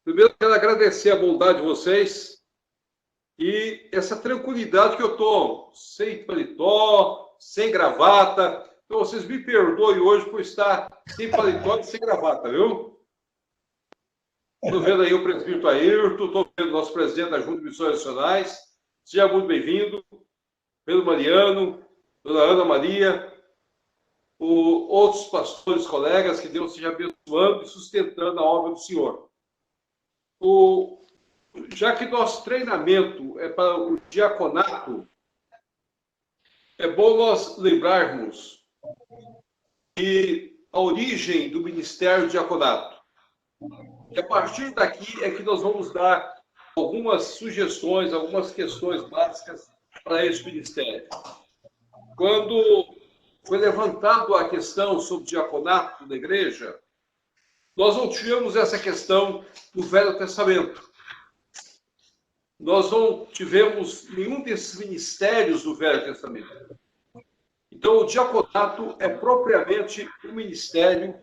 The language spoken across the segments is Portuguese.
Primeiro, quero agradecer a bondade de vocês e essa tranquilidade que eu estou, sem paletó, sem gravata. Então, vocês me perdoem hoje por estar sem paletó e sem gravata, viu? Estou vendo aí o presbítero Ayrton, estou vendo o nosso presidente da Junta de Missões Nacionais. Seja muito bem-vindo. Pedro Mariano, dona Ana Maria, outros pastores, colegas, que Deus seja abençoando e sustentando a obra do Senhor. Já que nosso treinamento é para o diaconato, é bom nós lembrarmos que a origem do ministério do diaconato. E a partir daqui é que nós vamos dar algumas sugestões, algumas questões básicas para esse ministério. Quando foi levantado a questão sobre o diaconato da igreja, nós não tínhamos essa questão no Velho Testamento. Nós não tivemos nenhum desses ministérios do Velho Testamento. Então, o diaconato é propriamente o ministério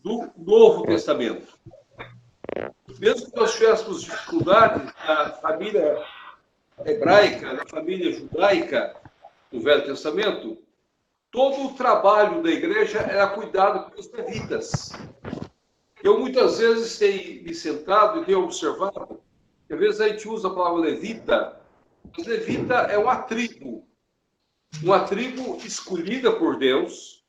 do Novo Testamento. Mesmo que nós tivéssemos dificuldades na família hebraica, na família judaica do Velho Testamento, todo o trabalho da igreja era cuidado pelos levitas. Eu muitas vezes tenho me sentado e tenho observado que às vezes a gente usa a palavra levita, mas levita é uma tribo escolhida por Deus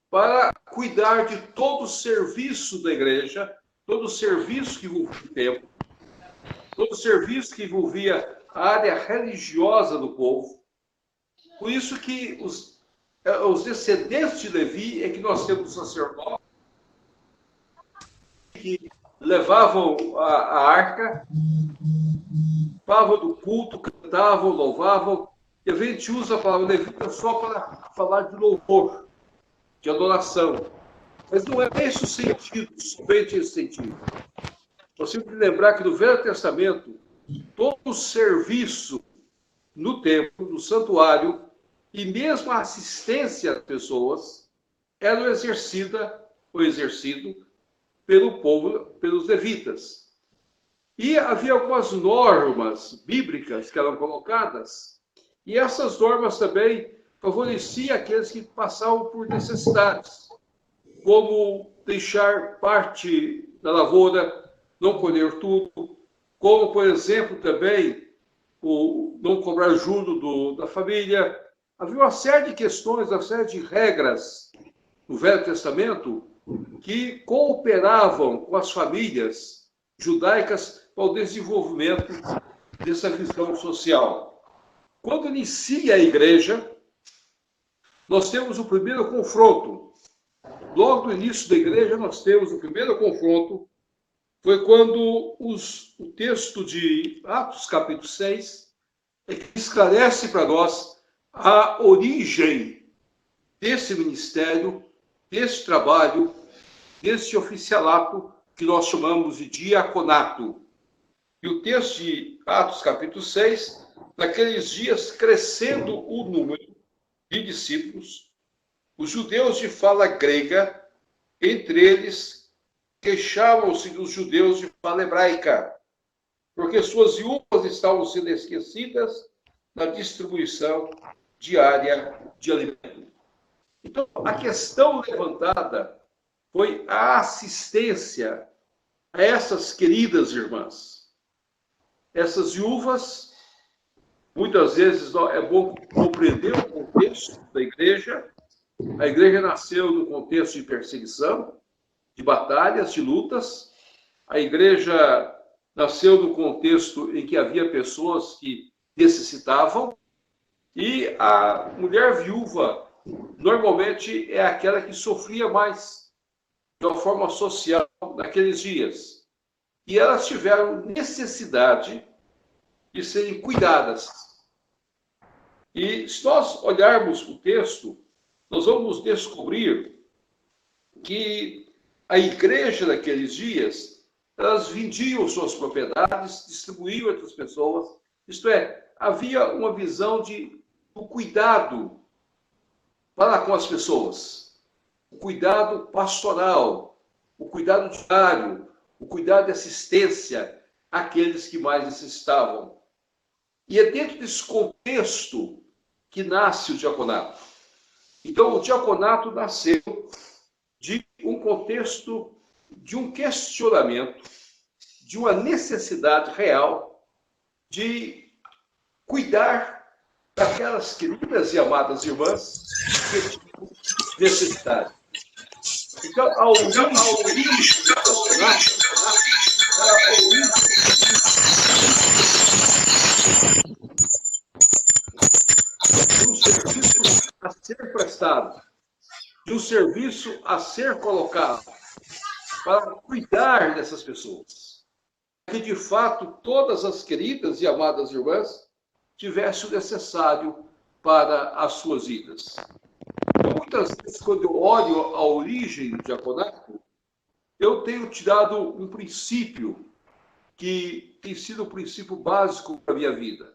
para cuidar de todo o serviço da igreja, todo o serviço que envolvia o templo, todo o serviço que envolvia a área religiosa do povo. Por isso que os descendentes de Levi é que nós temos sacerdotes que levavam a arca, falavam do culto, cantavam, louvavam. E a gente usa a palavra levita só para falar de louvor, de adoração. Mas não é esse o sentido, somente esse sentido. Nós temos que lembrar que no Velho Testamento, todo o serviço no templo, no santuário, e mesmo a assistência às pessoas, era exercido pelo povo, pelos levitas. E havia algumas normas bíblicas que eram colocadas, e essas normas também favoreciam aqueles que passavam por necessidades, como deixar parte da lavoura, não colher tudo, como, por exemplo, também o não cobrar juro da família. Havia uma série de questões, uma série de regras no Velho Testamento que cooperavam com as famílias judaicas para o desenvolvimento dessa visão social. Quando inicia a igreja, nós temos o primeiro confronto. Logo no início da igreja, nós temos o primeiro confronto, foi quando o texto de Atos, capítulo 6, esclarece para nós a origem desse ministério, desse trabalho, desse oficialato que nós chamamos de diaconato. E o texto de Atos, capítulo 6, naqueles dias, crescendo o número de discípulos, os judeus de fala grega, entre eles, queixavam-se dos judeus de fala hebraica, porque suas viúvas estavam sendo esquecidas na distribuição diária de alimento. Então, a questão levantada foi a assistência a essas queridas irmãs. Essas viúvas, muitas vezes é bom compreender o contexto da igreja. A igreja nasceu no contexto de perseguição, de batalhas, de lutas. A igreja nasceu no contexto em que havia pessoas que necessitavam. E a mulher viúva, normalmente, é aquela que sofria mais de uma forma social naqueles dias. E elas tiveram necessidade de serem cuidadas. E se nós olharmos o texto, nós vamos descobrir que a igreja daqueles dias, elas vendiam suas propriedades, distribuíam entre as pessoas, isto é, havia uma visão do cuidado para com as pessoas, o cuidado pastoral, o cuidado diário, o cuidado de assistência àqueles que mais necessitavam. E é dentro desse contexto que nasce o diaconato. Então, o diaconato nasceu de um contexto, de um questionamento, de uma necessidade real de cuidar daquelas queridas e amadas irmãs que tinham necessidade. Então, a origem do diaconato era a origem de um serviço a ser prestado, de um serviço a ser colocado para cuidar dessas pessoas. Que, de fato, todas as queridas e amadas irmãs tivessem o necessário para as suas vidas. Então, muitas vezes, quando eu olho a origem do diaconato, eu tenho tirado um princípio que tem sido o princípio básico da minha vida.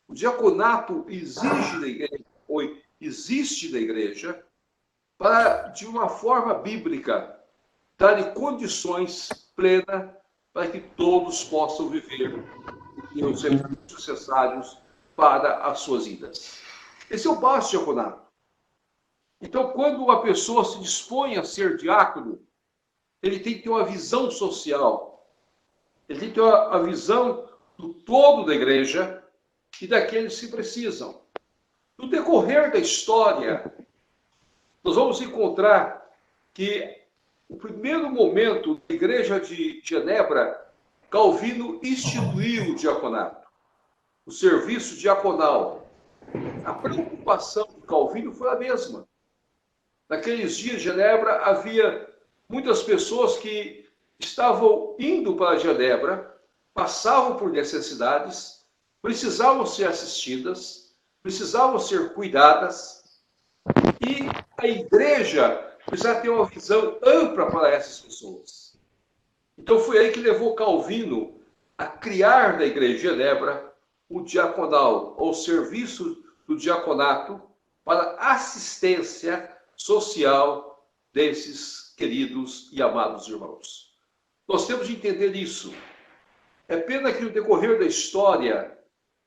O diaconato exige da igreja, ou existe na igreja, para, de uma forma bíblica, dar condições plenas para que todos possam viver os serviços necessários para as suas vidas. Esse é o básico do diaconato. Então, quando uma pessoa se dispõe a ser diácono, ele tem que ter uma visão social, ele tem que ter a visão do todo da igreja e daqueles que precisam. No decorrer da história, nós vamos encontrar que o primeiro momento da igreja de Genebra, Calvino instituiu o diaconato, o serviço diaconal. A preocupação de Calvino foi a mesma. Naqueles dias de Genebra, havia muitas pessoas que estavam indo para Genebra, passavam por necessidades, precisavam ser assistidas, precisavam ser cuidadas, e a igreja precisava ter uma visão ampla para essas pessoas. Então foi aí que levou Calvino a criar na igreja de Genebra o diaconal, ou serviço do diaconato, para assistência social desses queridos e amados irmãos. Nós temos de entender isso. É pena que no decorrer da história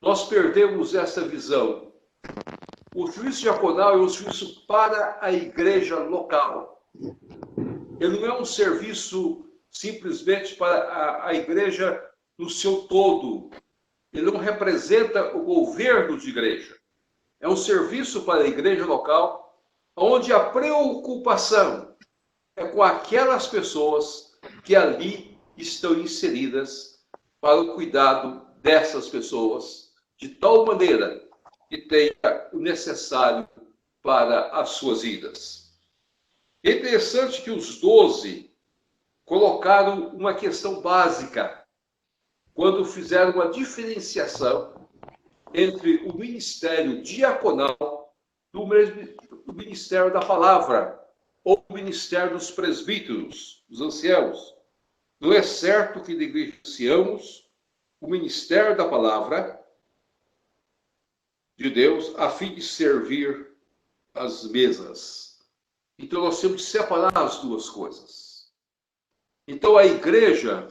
nós perdemos essa visão. O serviço diaconal é um serviço para a igreja local. Ele não é um serviço simplesmente para a igreja no seu todo. Ele não representa o governo de igreja. É um serviço para a igreja local, onde a preocupação é com aquelas pessoas que ali estão inseridas para o cuidado dessas pessoas, de tal maneira que tenha o necessário para as suas vidas. É interessante que os 12 colocaram uma questão básica quando fizeram uma diferenciação entre o ministério diaconal do ministério da palavra, ou o ministério dos presbíteros, dos anciãos. Não é certo que negligenciamos o ministério da palavra de Deus a fim de servir as mesas. Então nós temos que separar as duas coisas. Então a igreja,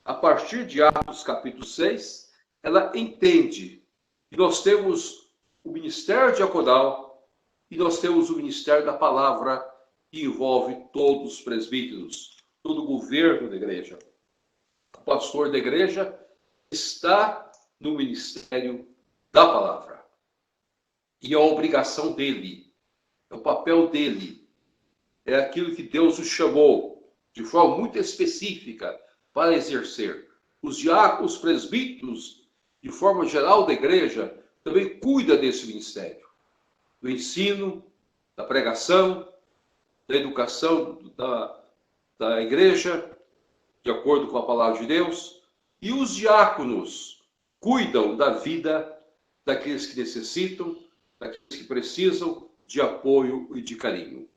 a partir de Atos capítulo 6, ela entende que nós temos o ministério diaconal e nós temos o ministério da palavra, que envolve todos os presbíteros, todo o governo da igreja. O pastor da igreja está no ministério da palavra. E é a obrigação dele, é o papel dele, é aquilo que Deus o chamou de forma muito específica para exercer. Os diáconos, os presbíteros, de forma geral da igreja, também cuidam desse ministério. Do ensino, da pregação, da educação da igreja, de acordo com a palavra de Deus. E os diáconos cuidam da vida daqueles que necessitam, daqueles que precisam de apoio e de carinho.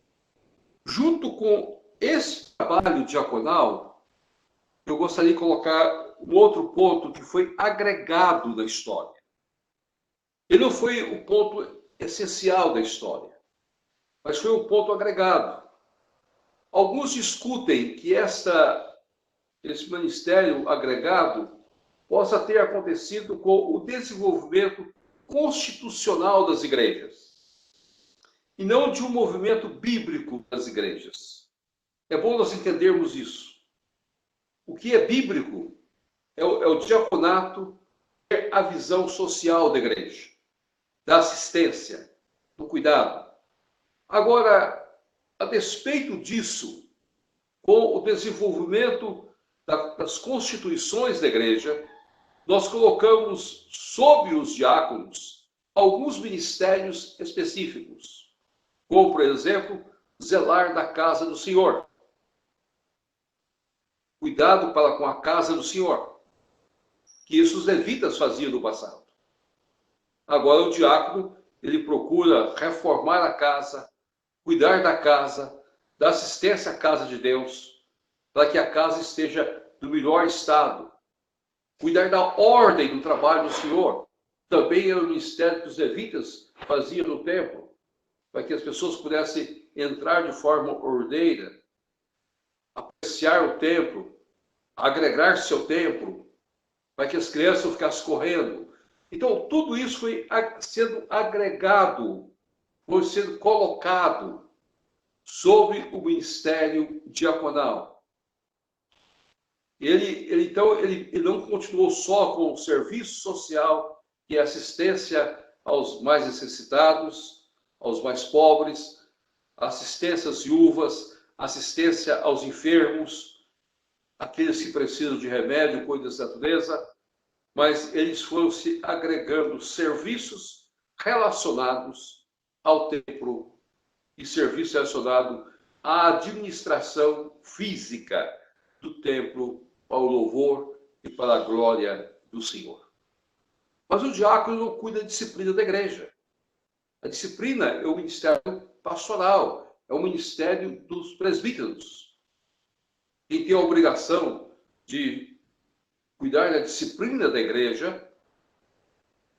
Junto com esse trabalho diaconal, eu gostaria de colocar um outro ponto que foi agregado na história. Ele não foi o ponto essencial da história, mas foi um ponto agregado. Alguns discutem que esse ministério agregado, possa ter acontecido com o desenvolvimento constitucional das igrejas, e não de um movimento bíblico das igrejas. É bom nós entendermos isso. O que é bíblico é o diaconato, é a visão social da igreja, da assistência, do cuidado. Agora, a despeito disso, com o desenvolvimento das constituições da igreja, nós colocamos sob os diáconos alguns ministérios específicos, como, por exemplo, zelar da casa do Senhor. Cuidado com a casa do Senhor, que isso os levitas faziam no passado. Agora o diácono, ele procura reformar a casa, cuidar da casa, dar assistência à casa de Deus, para que a casa esteja no melhor estado. Cuidar da ordem do trabalho do Senhor. Também era o ministério que os levitas faziam no templo, para que as pessoas pudessem entrar de forma ordeira, apreciar o templo, agregar-se ao templo, para que as crianças não ficassem correndo. Então, tudo isso foi sendo agregado, foi sendo colocado sobre o ministério diaconal. Ele não continuou só com o serviço social e assistência aos mais necessitados, aos mais pobres, assistência às viúvas, assistência aos enfermos, aqueles que precisam de remédio, coisas da natureza, mas eles foram se agregando serviços relacionados ao templo e serviço relacionado à administração física do templo para o louvor e para a glória do Senhor. Mas o diácono não cuida da disciplina da igreja. A disciplina é o ministério pastoral, é o ministério dos presbíteros. Quem tem a obrigação de cuidar da disciplina da igreja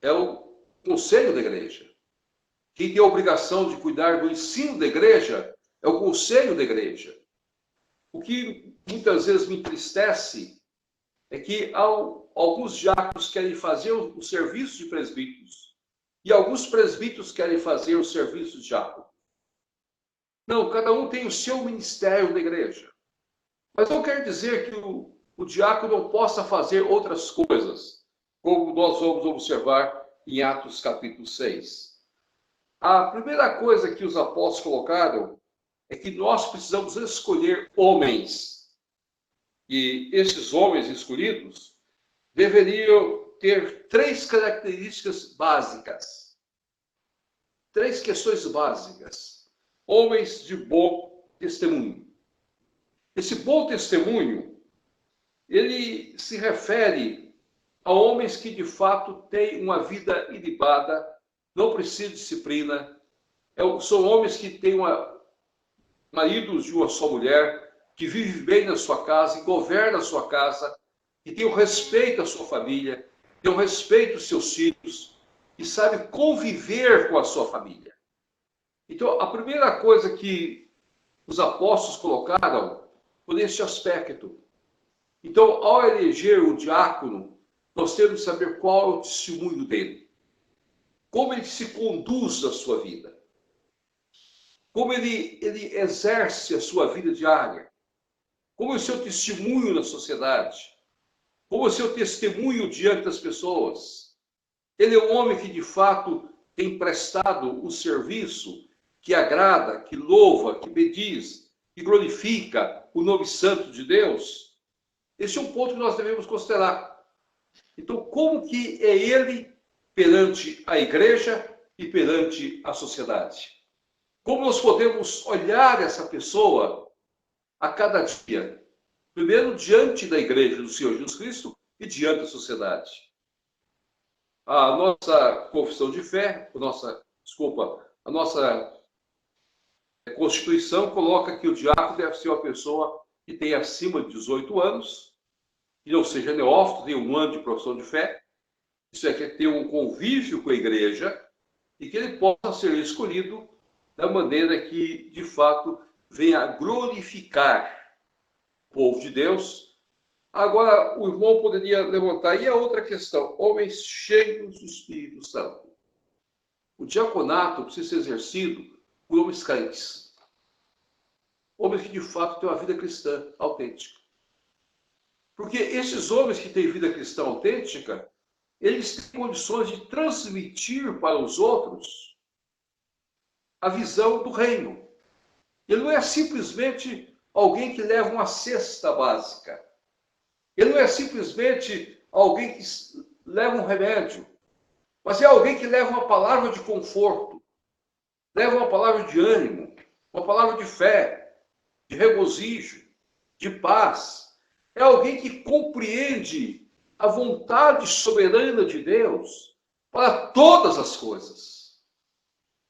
é o conselho da igreja. Quem tem a obrigação de cuidar do ensino da igreja é o conselho da igreja. O que muitas vezes me entristece é que alguns diáconos querem fazer o serviço de presbíteros e alguns presbíteros querem fazer o serviço de diácono. Não, cada um tem o seu ministério na igreja. Mas não quer dizer que o diácono não possa fazer outras coisas, como nós vamos observar em Atos capítulo 6. A primeira coisa que os apóstolos colocaram é que nós precisamos escolher homens. E esses homens escolhidos deveriam ter 3 características básicas. 3 questões básicas. Homens de bom testemunho. Esse bom testemunho, ele se refere a homens que de fato têm uma vida ilibada, não precisam de disciplina. São homens que têm maridos de uma só mulher, que vive bem na sua casa, e governa a sua casa, que tem o respeito à sua família, tem o respeito aos seus filhos, e sabe conviver com a sua família. Então, a primeira coisa que os apóstolos colocaram foi esse aspecto. Então, ao eleger o diácono, nós temos que saber qual é o testemunho dele, como ele se conduz na sua vida, como ele exerce a sua vida diária, como é o seu testemunho na sociedade, como é o seu testemunho diante das pessoas. Ele é um homem que, de fato, tem prestado o serviço que agrada, que louva, que bendiz, que glorifica o nome santo de Deus. Esse é um ponto que nós devemos considerar. Então, como que é ele perante a igreja e perante a sociedade? Como nós podemos olhar essa pessoa a cada dia, primeiro diante da igreja do Senhor Jesus Cristo e diante da sociedade. A nossa confissão de fé, a nossa Constituição coloca que o diácono deve ser uma pessoa que tenha acima de 18 anos, que não seja neófito, tenha 1 ano de profissão de fé, isso é, que ter um convívio com a igreja e que ele possa ser escolhido da maneira que, de fato, venha glorificar o povo de Deus Agora, o irmão poderia levantar. E a outra questão, homens cheios do Espírito Santo. O diaconato precisa ser exercido por homens crentes. Homens que, de fato, têm uma vida cristã autêntica. Porque esses homens que têm vida cristã autêntica, eles têm condições de transmitir para os outros a visão do reino. Ele não é simplesmente alguém que leva uma cesta básica. Ele não é simplesmente alguém que leva um remédio. Mas é alguém que leva uma palavra de conforto, leva uma palavra de ânimo, uma palavra de fé, de regozijo, de paz. É alguém que compreende a vontade soberana de Deus para todas as coisas.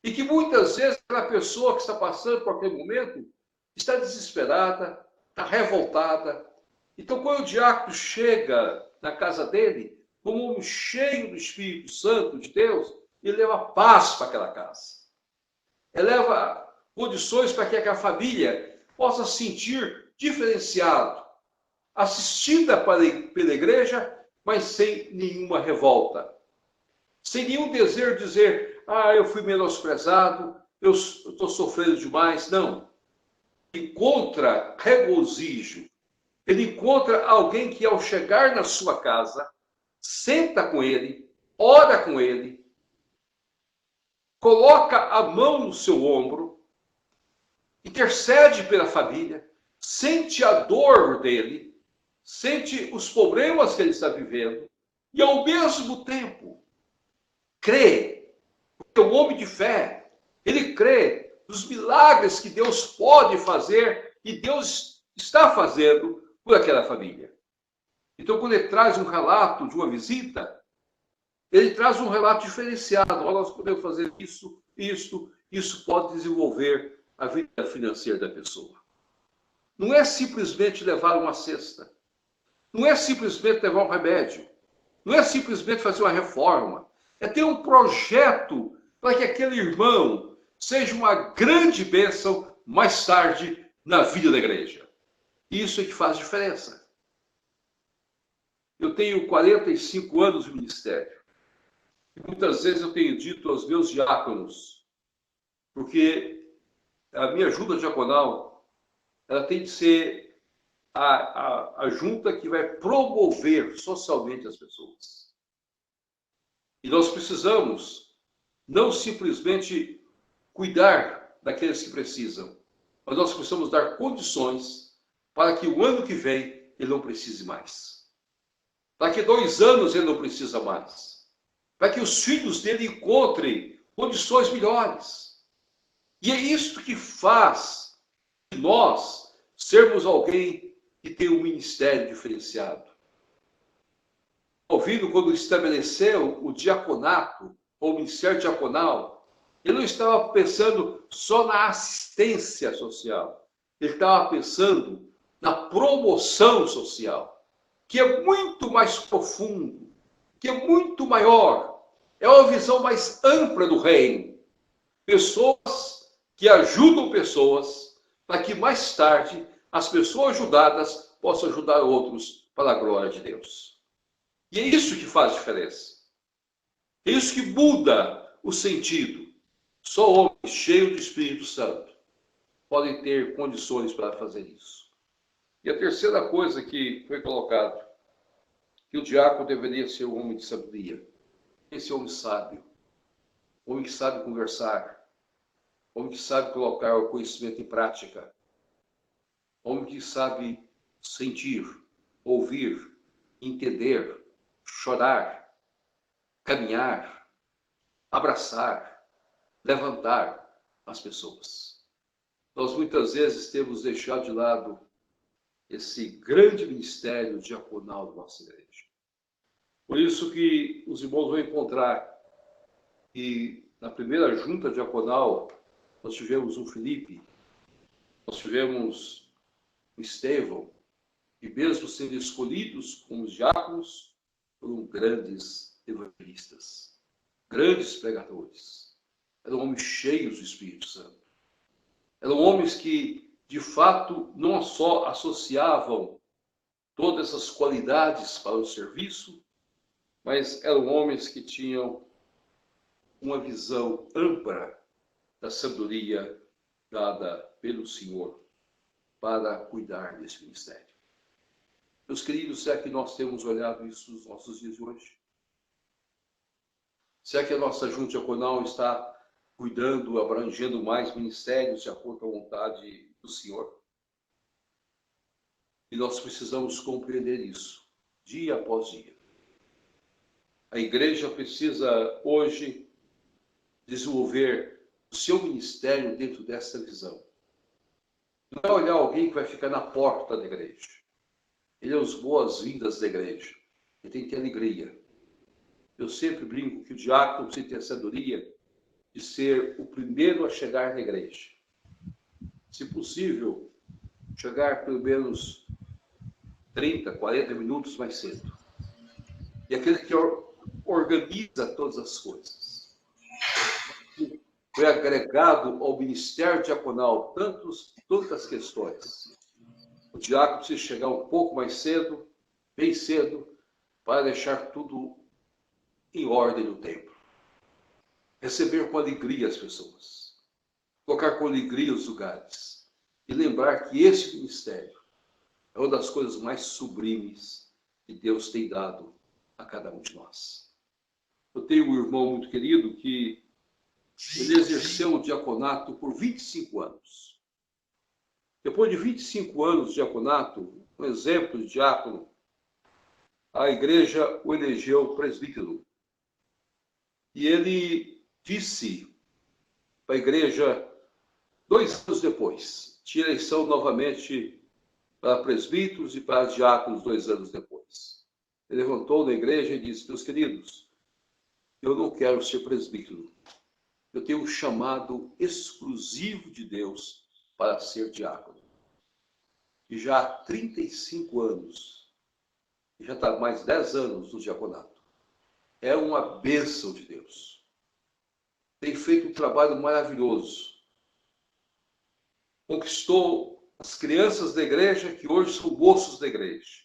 E que muitas vezes aquela pessoa que está passando por aquele momento está desesperada, está revoltada. Então, quando o diácono chega na casa dele, como um homem cheio do Espírito Santo de Deus, ele leva paz para aquela casa. Ele leva condições para que aquela família possa se sentir diferenciado, assistida pela igreja, mas sem nenhuma revolta. Sem nenhum desejo de dizer, eu fui menosprezado, eu estou sofrendo demais. Não. Encontra regozijo. Ele encontra alguém que, ao chegar na sua casa, senta com ele, ora com ele, coloca a mão no seu ombro, intercede pela família, sente a dor dele, sente os problemas que ele está vivendo e, ao mesmo tempo, crê, porque é um homem de fé, ele crê nos milagres que Deus pode fazer e Deus está fazendo por aquela família. Então, quando ele traz um relato de uma visita, ele traz um relato diferenciado. Olha, nós podemos fazer isso pode desenvolver a vida financeira da pessoa. Não é simplesmente levar uma cesta. Não é simplesmente levar um remédio. Não é simplesmente fazer uma reforma. É ter um projeto para que aquele irmão seja uma grande bênção mais tarde na vida da igreja. Isso é que faz diferença. Eu tenho 45 anos de ministério. E muitas vezes eu tenho dito aos meus diáconos, porque a minha junta diaconal, ela tem de ser a junta que vai promover socialmente as pessoas. E nós precisamos não simplesmente cuidar daqueles que precisam, mas nós precisamos dar condições para que o ano que vem ele não precise mais. Daqui a 2 anos ele não precisa mais. Para que os filhos dele encontrem condições melhores. E é isso que faz de nós sermos alguém que tem um ministério diferenciado. Ouvindo quando estabeleceu o diaconato, ou o ministério diaconal, ele não estava pensando só na assistência social. Ele estava pensando na promoção social, que é muito mais profundo, que é muito maior. É uma visão mais ampla do reino. Pessoas que ajudam pessoas, para que mais tarde as pessoas ajudadas possam ajudar outros para a glória de Deus. E é isso que faz diferença. É isso que muda o sentido. Só homens cheios do Espírito Santo podem ter condições para fazer isso. E a terceira coisa que foi colocado, que o diácono deveria ser um homem de sabedoria. Esse homem sábio, homem que sabe conversar, homem que sabe colocar o conhecimento em prática, homem que sabe sentir, ouvir, entender, chorar, caminhar, abraçar, levantar as pessoas. Nós muitas vezes temos deixado de lado esse grande ministério diaconal da nossa igreja. Por isso que os irmãos vão encontrar que na primeira junta diaconal nós tivemos o Felipe, nós tivemos o Estevão, e mesmo sendo escolhidos como diáconos, foram grandes evangelistas, grandes pregadores. Eram homens cheios do Espírito Santo. Eram homens que, de fato, não só associavam todas essas qualidades para o serviço, mas eram homens que tinham uma visão ampla da sabedoria dada pelo Senhor para cuidar desse ministério. Meus queridos, será que nós temos olhado isso nos nossos dias de hoje? Será que a nossa junta diaconal está cuidando, abrangendo mais ministérios de acordo com a vontade do Senhor? E nós precisamos compreender isso, dia após dia. A igreja precisa, hoje, desenvolver o seu ministério dentro dessa visão. Não é olhar alguém que vai ficar na porta da igreja. Ele é os boas-vindas da igreja. Ele tem que ter alegria. Eu sempre brinco que o diácono precisa ter a sabedoria de ser o primeiro a chegar na igreja. Se possível, chegar pelo menos 30, 40 minutos mais cedo. E aquele que organiza todas as coisas. Foi agregado ao ministério diaconal tantas questões. O diácono precisa chegar um pouco mais cedo, bem cedo, para deixar tudo em ordem no templo. Receber com alegria as pessoas. Colocar com alegria os lugares. E lembrar que esse ministério é uma das coisas mais sublimes que Deus tem dado a cada um de nós. Eu tenho um irmão muito querido que ele exerceu o diaconato por 25 anos. Depois de 25 anos de diaconato, um exemplo de diácono, a igreja o elegeu presbítero. E ele disse para a igreja, 2 anos depois, tinha eleição novamente para presbíteros e para diáconos 2 anos depois. Ele levantou na igreja e disse, meus queridos, eu não quero ser presbítero. Eu tenho um chamado exclusivo de Deus para ser diácono. E já há 35 anos, e já está mais 10 anos no diaconato. É uma bênção de Deus. Tem feito um trabalho maravilhoso. Conquistou as crianças da igreja, que hoje são moços da igreja.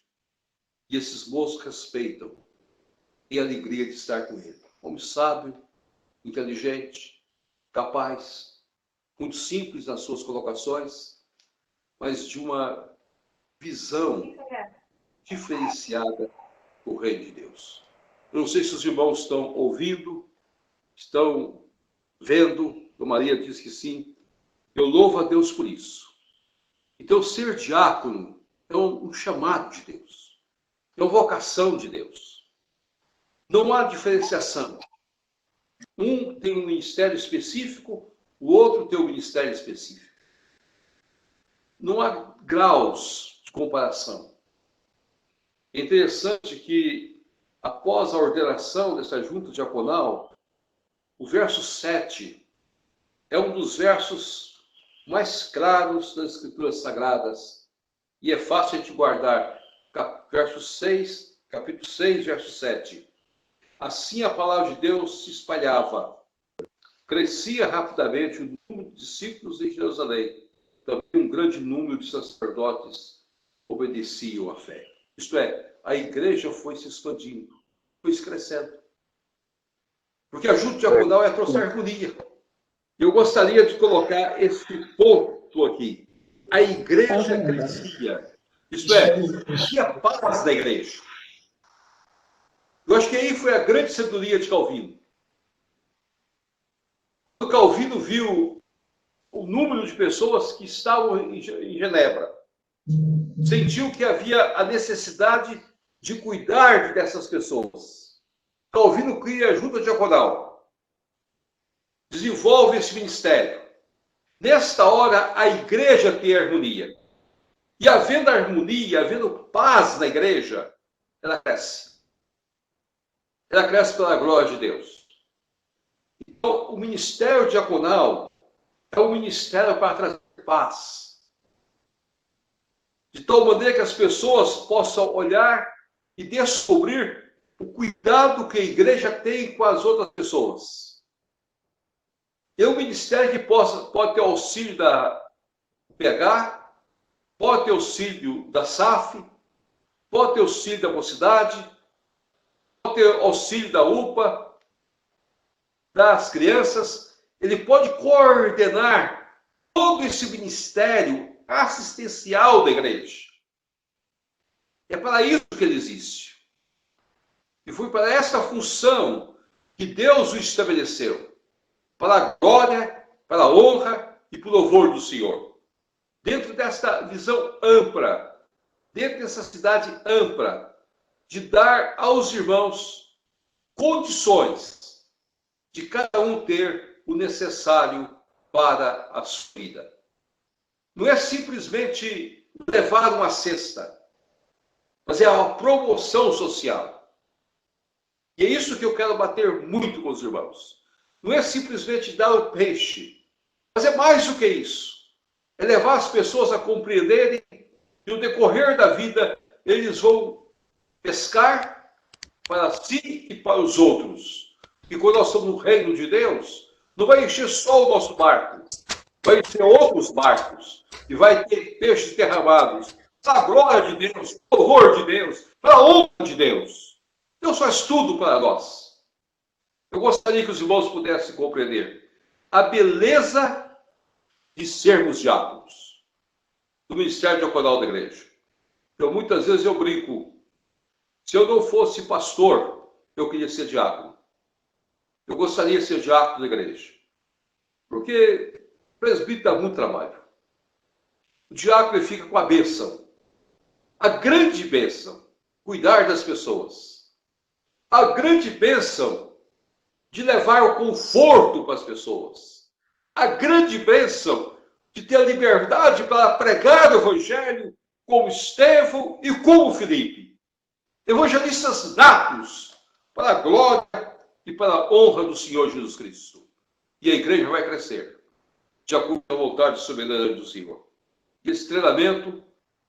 E esses moços respeitam. Têm alegria de estar com ele. Homem sábio, inteligente, capaz, muito simples nas suas colocações, mas de uma visão diferenciada do reino de Deus. Eu não sei se os irmãos estão ouvindo, estão vendo, a Maria diz que sim. Eu louvo a Deus por isso. Então, ser diácono é um chamado de Deus, é uma vocação de Deus. Não há diferenciação. Um tem um ministério específico, o outro tem um ministério específico. Não há graus de comparação. É interessante que, após a ordenação dessa junta diaconal, o verso 7 é um dos versos mais claros das Escrituras Sagradas. E é fácil a gente guardar. Verso 6, capítulo 6, verso 7. Assim a palavra de Deus se espalhava. Crescia rapidamente o número de discípulos em Jerusalém. Também um grande número de sacerdotes obedeciam à fé. Isto é, a igreja foi se expandindo, foi se crescendo. Porque a junta diaconal é trouxe harmonia. Eu gostaria de colocar esse ponto aqui. A igreja crescia. Isto é, havia paz na igreja. Eu acho que aí foi a grande sabedoria de Calvino. Quando Calvino viu o número de pessoas que estavam em Genebra, sentiu que havia a necessidade de cuidar dessas pessoas. Calvino cria a junta diaconal, desenvolve esse ministério. Nesta hora, a igreja tem harmonia. E havendo harmonia, havendo paz na igreja, ela cresce. Ela cresce pela glória de Deus. Então, o ministério diaconal é um ministério para trazer paz. De tal maneira que as pessoas possam olhar e descobrir o cuidado que a igreja tem com as outras pessoas. É um ministério que pode ter auxílio da PH, pode ter auxílio da SAF, pode ter auxílio da mocidade, pode ter auxílio da UPA, das crianças, ele pode coordenar todo esse ministério assistencial da igreja. É para isso que ele existe. E foi para essa função que Deus o estabeleceu. Para a glória, para a honra e para o louvor do Senhor. Dentro desta visão ampla, dentro dessa cidade ampla, de dar aos irmãos condições de cada um ter o necessário para a sua vida. Não é simplesmente levar uma cesta, mas é a promoção social. E é isso que eu quero bater muito com os irmãos. Não é simplesmente dar o peixe, mas é mais do que isso. É levar as pessoas a compreenderem que no decorrer da vida eles vão pescar para si e para os outros. E quando nós estamos no reino de Deus, não vai encher só o nosso barco, vai encher outros barcos e vai ter peixes derramados para a glória de Deus, para o louvor de Deus, para a honra de Deus. Deus faz tudo para nós. Eu gostaria que os irmãos pudessem compreender a beleza de sermos diáconos do ministério diaconal da igreja. Então, muitas vezes eu brinco, se eu não fosse pastor, eu queria ser diácono. Eu gostaria de ser diácono da igreja. Porque o presbítero dá muito trabalho. O diácono fica com a bênção. A grande bênção, cuidar das pessoas. A grande bênção de levar o conforto para as pessoas. A grande bênção de ter a liberdade para pregar o evangelho como Estevão e como Filipe. Evangelistas natos para a glória e para a honra do Senhor Jesus Cristo. E a igreja vai crescer, de acordo com a vontade soberana do Senhor. E esse treinamento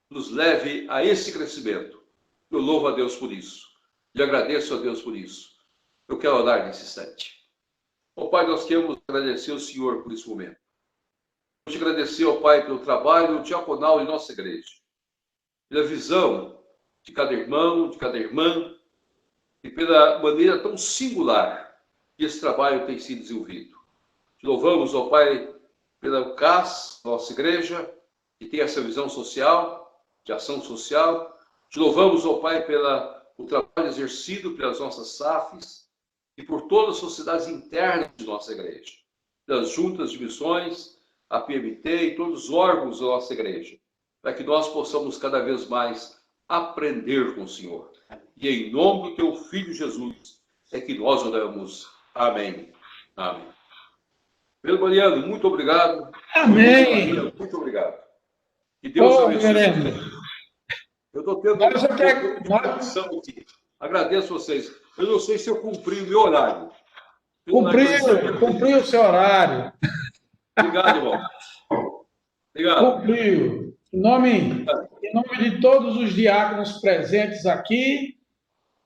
nos leve a esse crescimento. Eu louvo a Deus por isso. E agradeço a Deus por isso. Eu quero orar nesse instante. Ó Pai, nós queremos agradecer ao Senhor por esse momento. Te agradecer, ó Pai, pelo trabalho diaconal em nossa igreja. Pela visão de cada irmão, de cada irmã, e pela maneira tão singular que esse trabalho tem sido desenvolvido. Te louvamos, ó Pai, pela CAS, nossa igreja, que tem essa visão social, de ação social. Te louvamos, ó Pai, pelo trabalho exercido pelas nossas SAFs e por todas as sociedades internas de nossa igreja, das juntas de missões, a PMT e todos os órgãos da nossa igreja, para que nós possamos cada vez mais aprender com o Senhor. E em nome do teu Filho Jesus é que nós oramos. Amém. Amém. Pedro Mariano, muito obrigado. Amém. Muito obrigado. Que Deus abençoe. Eu estou tendo uma condição aqui. Agradeço a vocês. Eu não sei se eu cumpri o meu horário. Cumpriu o seu horário. Obrigado, irmão. Obrigado. Cumpriu. Em nome de todos os diáconos presentes aqui,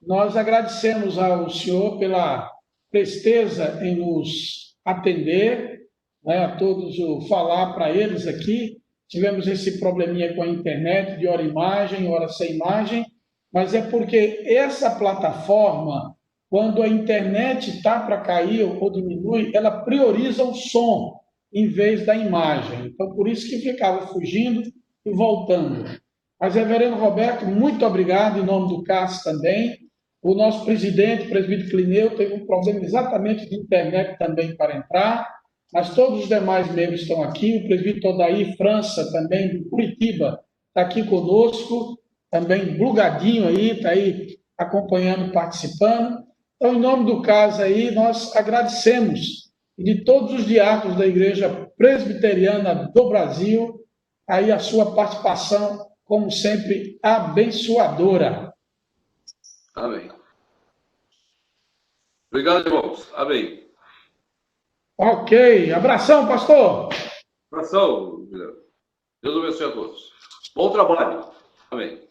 nós agradecemos ao senhor pela presteza em nos atender, né, a todos falar para eles aqui. Tivemos esse probleminha com a internet, de hora imagem, hora sem imagem, mas é porque essa plataforma, quando a internet está para cair ou diminui, ela prioriza o som em vez da imagem. Então, por isso que ficava fugindo e voltando. Mas, reverendo Roberto, muito obrigado, em nome do CAS também. O nosso presidente, o presbítero Clineu, teve um problema exatamente de internet também para entrar, mas todos os demais membros estão aqui. O presbítero Odair França, também, de Curitiba, está aqui conosco, também plugadinho aí, está aí acompanhando, participando. Então, em nome do CAS aí, nós agradecemos, e de todos os diáconos da Igreja Presbiteriana do Brasil, aí a sua participação, como sempre, abençoadora. Amém. Obrigado, irmãos. Amém. Ok. Abração, pastor. Abração, Deus abençoe a todos. Bom trabalho. Amém.